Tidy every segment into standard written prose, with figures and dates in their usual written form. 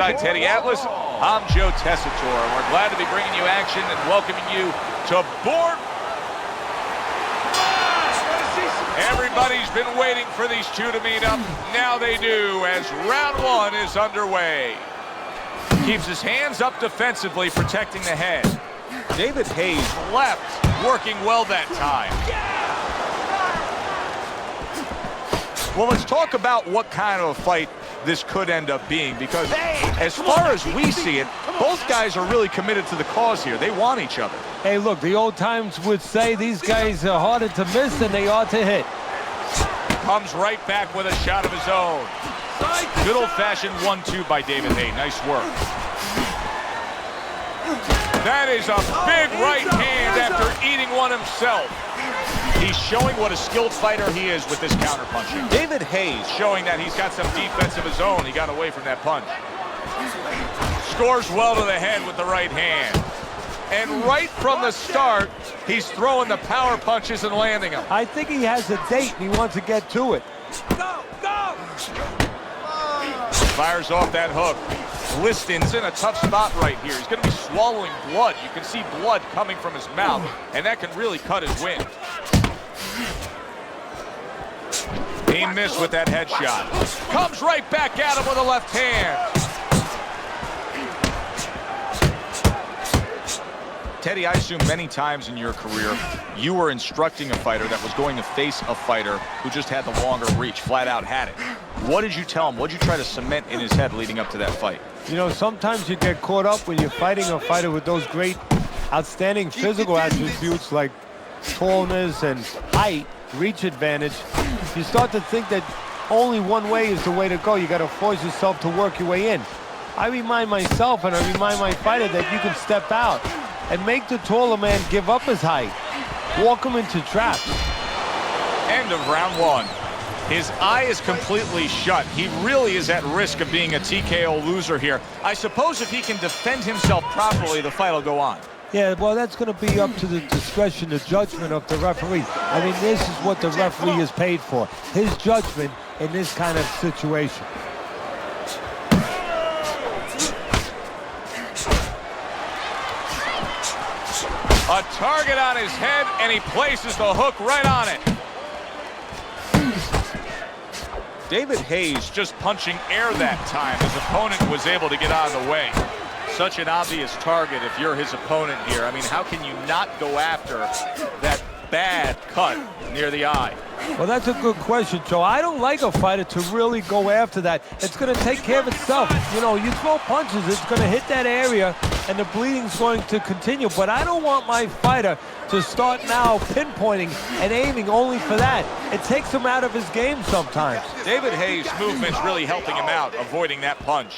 Hi, Teddy Atlas. I'm Joe Tessitore, and we're glad to be bringing you action and welcoming you to board. Everybody's been waiting for these two to meet up. Now they do, as round one is underway. Keeps his hands up defensively, protecting the head. David Haye's left, working well that time. Well, let's talk about what kind of a fight this could end up being, because as far as we see it, both guys are really committed to the cause here. They want each other. Hey, look, the old times would say these guys are harder to miss than they are to hit. Comes right back with a shot of his own. Good old-fashioned 1-2 by David Haye. Nice work. That is a big right hand after eating one himself. He's showing what a skilled fighter he is with this counterpunching. David Haye showing that he's got some defense of his own. He got away from that punch. Scores well to the head with the right hand. And right from the start, he's throwing the power punches and landing them. I think he has a date and he wants to get to it. Go, go! Fires off that hook. Liston's in a tough spot right here. He's going to be swallowing blood. You can see blood coming from his mouth, and that can really cut his wind. He missed with that headshot. Comes right back at him with a left hand. Teddy, I assume many times in your career, you were instructing a fighter that was going to face a fighter who just had the longer reach, flat out had it. What did you tell him? What did you try to cement in his head leading up to that fight? You know, sometimes you get caught up when you're fighting a fighter with those great, outstanding physical attributes like tallness and height, reach advantage. You start to think that only one way is the way to go. You got to force yourself to work your way in. I remind myself and I remind my fighter that you can step out and make the taller man give up his height. Walk him into traps. End of round one. His eye is completely shut. He really is at risk of being a TKO loser here. I suppose if he can defend himself properly, the fight will go on. Yeah, well, that's going to be up to the discretion, the judgment of the referee. I mean, this is what the referee is paid for. His judgment in this kind of situation. A target on his head, and he places the hook right on it. David Haye's just punching air that time. His opponent was able to get out of the way. Such an obvious target if you're his opponent here. I mean, how can you not go after that bad cut near the eye? Well, that's a good question, Joe. I don't like a fighter to really go after that. It's going to take care of itself. You know, you throw punches, it's going to hit that area, and the bleeding's going to continue. But I don't want my fighter to start now pinpointing and aiming only for that. It takes him out of his game sometimes. David Haye's movement's really helping him out, avoiding that punch.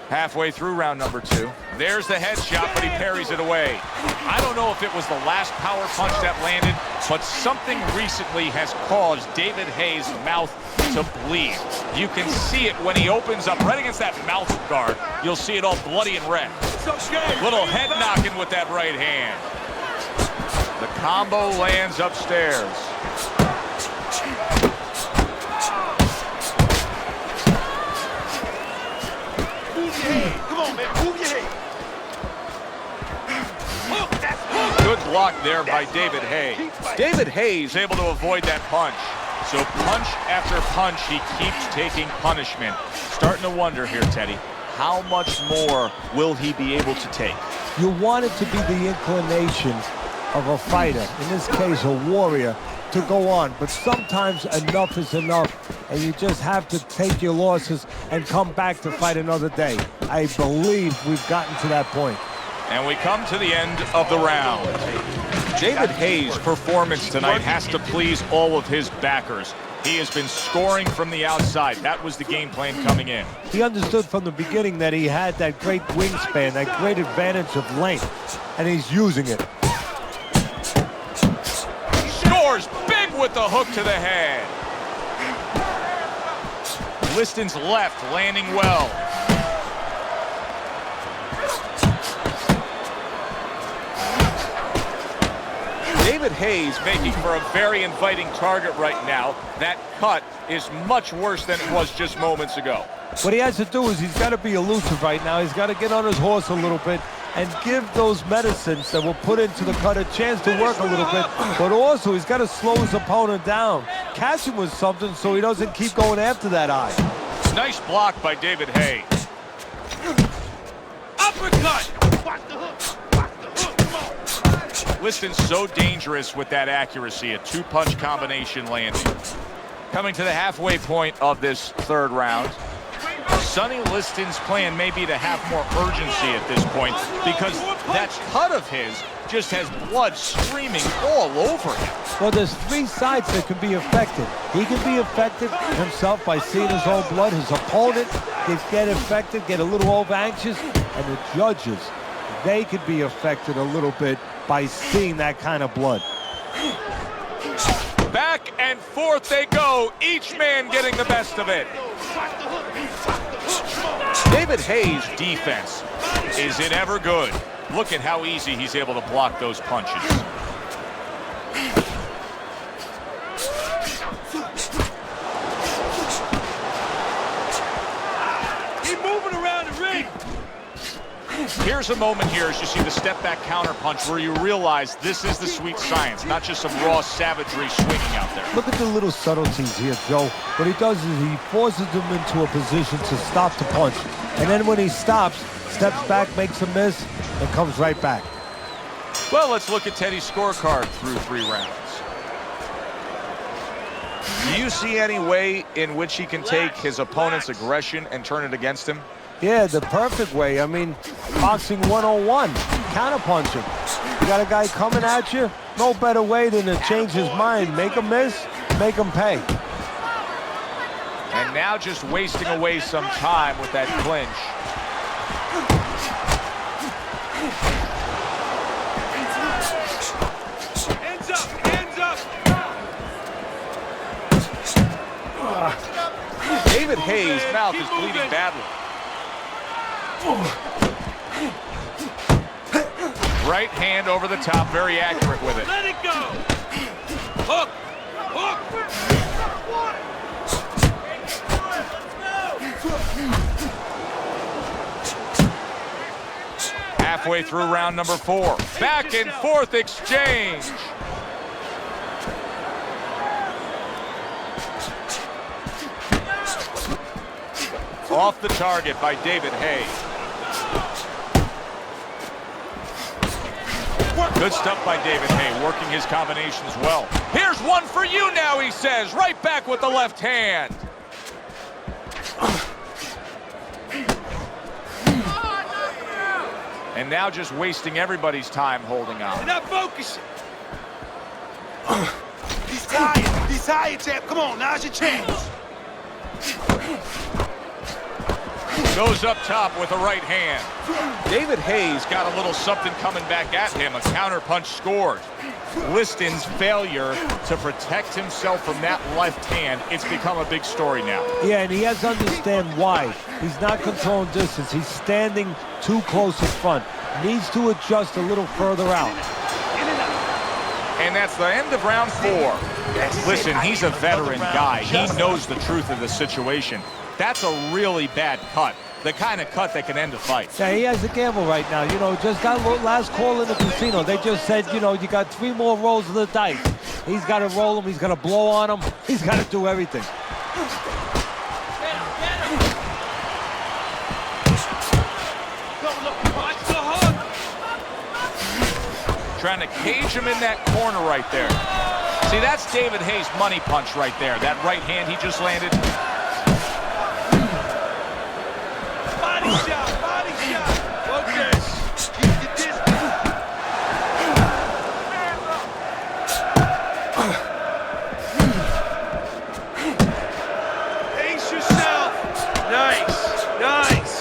Halfway through round number two. There's the headshot, but he parries it away. I don't know if it was the last power punch that landed, but something recently has caused David Haye's mouth to bleed. You can see it when he opens up right against that mouth guard. You'll see it all bloody and red. Little head knocking with that right hand. The combo lands upstairs. Come on, man, move your head. Good block there by David Haye. David Haye's able to avoid that punch. So punch after punch, he keeps taking punishment. Starting to wonder here, Teddy, how much more will he be able to take? You want it to be the inclination of a fighter, in this case a warrior, to go on, but sometimes enough is enough, and you just have to take your losses and come back to fight another day. I believe we've gotten to that point. And we come to the end of the round. David Haye's performance tonight has to please all of his backers. He has been scoring from the outside. That was the game plan coming in. He understood from the beginning that he had that great wingspan, that great advantage of length, and he's using it. Scores big with the hook to the head. Liston's left landing well. David Haye's making for a very inviting target right now. That cut is much worse than it was just moments ago. What he has to do is he's got to be elusive right now. He's got to get on his horse a little bit and give those medicines that were put into the cut a chance to work a little bit. But also, he's got to slow his opponent down. Catch him with something so he doesn't keep going after that eye. Nice block by David Haye. Uppercut! Watch the hook! Watch the hook! Come on! Liston's so dangerous with that accuracy. A two-punch combination landing. Coming to the halfway point of this third round. Sonny Liston's plan may be to have more urgency at this point because that cut of his just has blood streaming all over him. Well, there's three sides that can be affected. He can be affected himself by seeing his own blood. His opponent can get affected, get a little over-anxious, and the judges, they could be affected a little bit by seeing that kind of blood. Back and forth they go, each man getting the best of it. David Haye's defense, is it ever good? Look at how easy he's able to block those punches. Keep moving around the ring. Here's a moment here as you see the step-back counter punch where you realize this is the sweet science, not just some raw savagery swinging out there. Look at the little subtleties here, Joe. What he does is he forces him into a position to stop the punch. And then when he stops, steps back, makes a miss, and comes right back. Well, let's look at Teddy's scorecard through 3 rounds. Do you see any way in which he can take his opponent's aggression and turn it against him? Yeah, the perfect way. I mean, boxing 101, counterpunch him. You got a guy coming at you, no better way than to change his mind. Make him miss, make him pay. And now just wasting away some time with that clinch. Hands up! Hands up! David Haye's mouth is bleeding badly. Right hand over the top, very accurate with it. Let it go! Hook! Hook! Halfway through round number 4. Back and forth exchange. Off the target by David Haye. Good stuff by David Haye, working his combinations well. Here's one for you now, he says, right back with the left hand. And now just wasting everybody's time holding on. They're not focusing. He's tired. He's tired, champ. Come on, now's your chance. Goes up top with a right hand. David Haye's got a little something coming back at him. A counter punch scored. Liston's failure to protect himself from that left hand, it's become a big story now. Yeah, and he has to understand why. He's not controlling distance. He's standing too close in front. Needs to adjust a little further out. And that's the end of round 4. Listen, he's a veteran guy. He knows the truth of the situation. That's a really bad cut. The kind of cut that can end a fight. Yeah, he has a gamble right now. You know, just that last call in the casino, they just said, you know, you got 3 more rolls of the dice. He's got to roll them. He's got to blow on them. He's got to do everything. Watch the hook. Trying to cage him in that corner right there. See, that's David Haye's money punch right there. That right hand he just landed. Body shot, body shot. Focus. Keep your distance. Pace yourself. Nice, nice.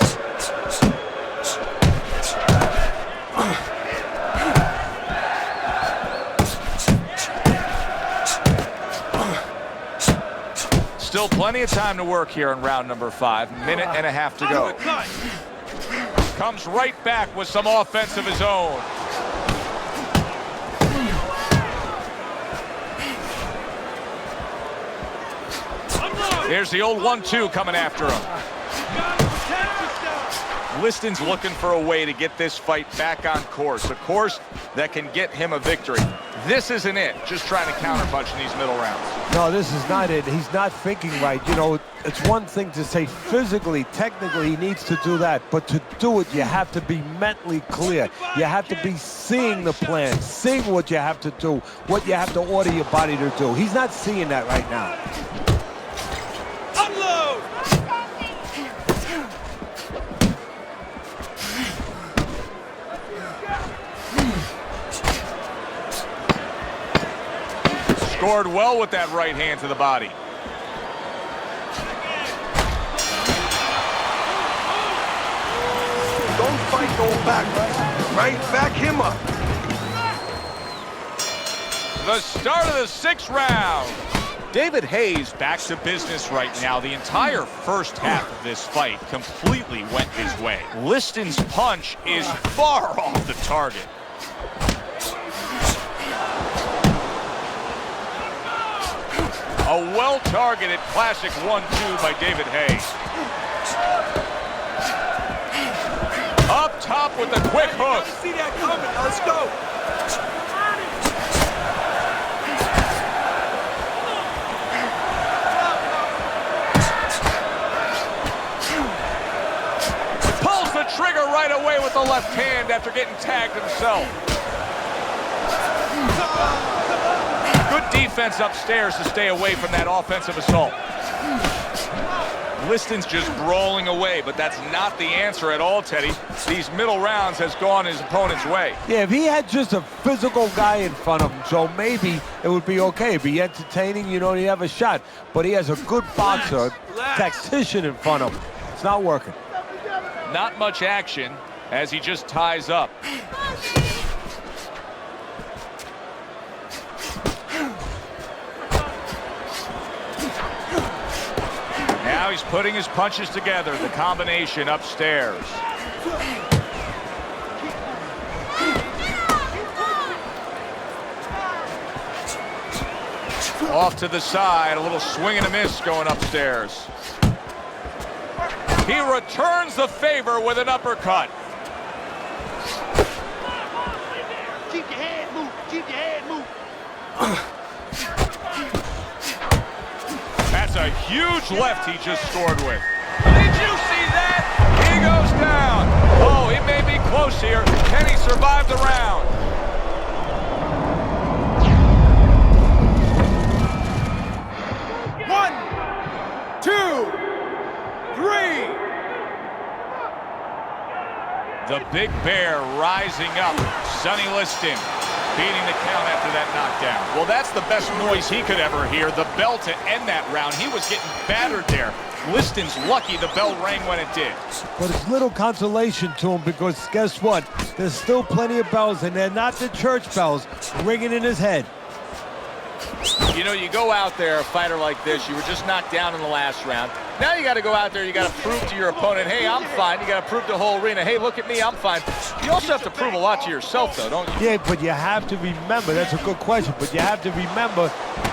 Still plenty of time to work here in round number 5. Minute and a half to go. Comes right back with some offense of his own. Here's the old 1-2 coming after him. Liston's looking for a way to get this fight back on course, a course that can get him a victory. This isn't it, just trying to counterpunch in these middle rounds. No, this is not it. He's not thinking right. You know, it's one thing to say physically, technically he needs to do that, but to do it, you have to be mentally clear. You have to be seeing the plan, seeing what you have to do, what you have to order your body to do. He's not seeing that right now. Unload! Scored well with that right hand to the body. Don't fight, go back. Right? Back him up. The start of the 6th round. David Haye's back to business right now. The entire first half of this fight completely went his way. Liston's punch is far off the target. A well-targeted classic 1-2 by David Haye. Up top with the quick hook. See that coming. Let's go. Pulls the trigger right away with the left hand after getting tagged himself. Good defense upstairs to stay away from that offensive assault. Liston's just brawling away, but that's not the answer at all, Teddy. These middle rounds has gone his opponent's way. Yeah, if he had just a physical guy in front of him, so maybe it would be okay. It'd be entertaining, you know, he'd have a shot. But he has a good boxer, tactician in front of him. It's not working. Not much action as he just ties up. Now he's putting his punches together, the combination upstairs. Off to the side, a little swing and a miss going upstairs. He returns the favor with an uppercut. Keep your head moving. Keep your head moving. That's a huge left he just scored with. Did you see that? He goes down. Oh, it may be close here. Can he survive the round? One, two, three. The big bear rising up. Sonny Liston beating the count after that knockdown. Well, that's the best noise he could ever hear. The bell to end that round. He was getting battered there. Liston's lucky the bell rang when it did. But it's little consolation to him because guess what? There's still plenty of bells, and they're not the church bells ringing in his head. You know, you go out there, a fighter like this, you were just knocked down in the last round. Now you got to go out there, you got to prove to your opponent, hey, I'm fine. You got to prove to the whole arena, hey, look at me, I'm fine. You also have to prove a lot to yourself, though, don't you? Yeah, but you have to remember, that's a good question, but you have to remember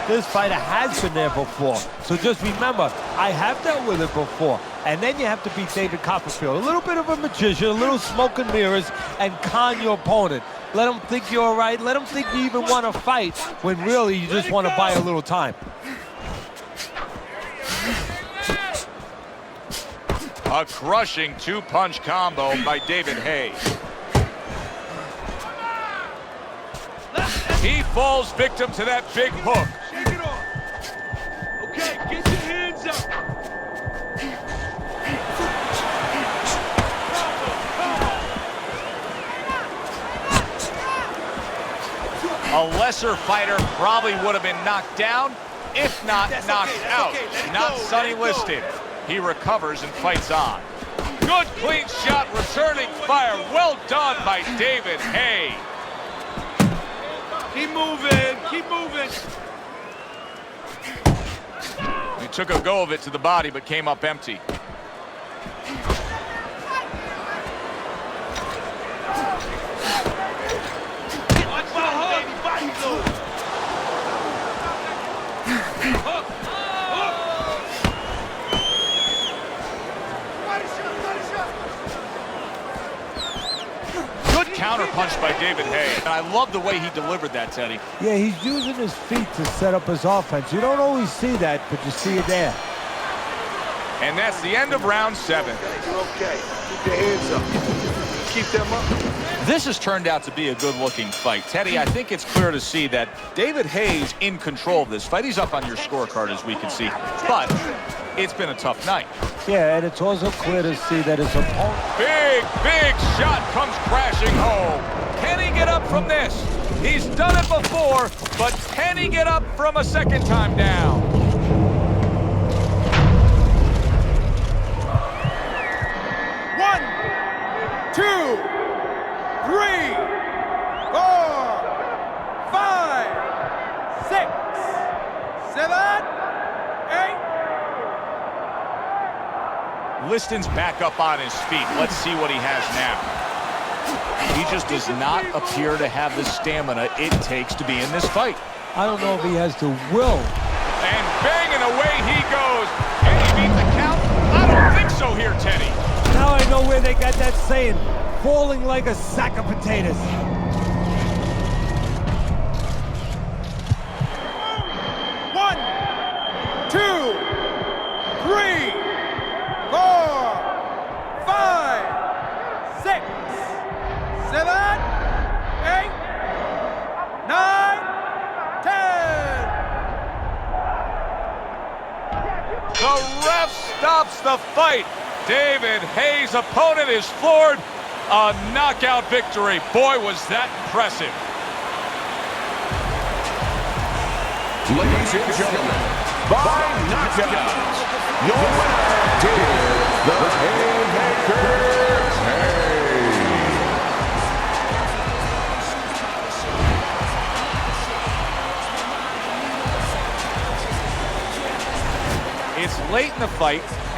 this fighter has been there before. So just remember, I have dealt with it before. And then you have to beat David Copperfield. A little bit of a magician, a little smoke and mirrors, and con your opponent. Let him think you're all right. Let him think you even want to fight when really you just want to buy a little time. A crushing two-punch combo by David Haye. He falls victim to that big hook. Shake it off. Okay, get your hands up. A lesser fighter probably would have been knocked down, if not knocked out. Not Sonny Liston. He recovers and fights on. Good clean shot, returning fire. Well done by David Haye. Keep moving. Keep moving. He took a go of it to the body, but came up empty. Watch the hook. Body load. Hook. Hook. Body shot. Body shot. counterpunch by David Haye. And I love the way he delivered that, Teddy. Yeah, he's using his feet to set up his offense. You don't always see that, but you see it there. And that's the end of round 7. You're okay. Keep your hands up. Keep them up. This has turned out to be a good-looking fight. Teddy, I think it's clear to see that David Haye's in control of this fight. He's up on your scorecard, as we can see. But it's been a tough night. Yeah, and it's also clear to see that his opponent... Big shot comes crashing home. Can he get up from this? He's done it before, but can he get up from a second time down? One, two, 3, 4, 5, 6, 7, 8. Liston's back up on his feet. Let's see what he has now. He just does not appear to have the stamina it takes to be in this fight. I don't know if he has the will. And banging away he goes. Can he beat the count? I don't think so here, Teddy. Now I know where they got that saying, falling like a sack of potatoes. One, 2, 3, 4, 5, 6, 7, 8, 9, 10. The ref stops the fight. David Haye's opponent is floored. A knockout victory. Boy, was that impressive. Ladies and gentlemen, by knockout, your winner, the Haymaker, It's late in the fight.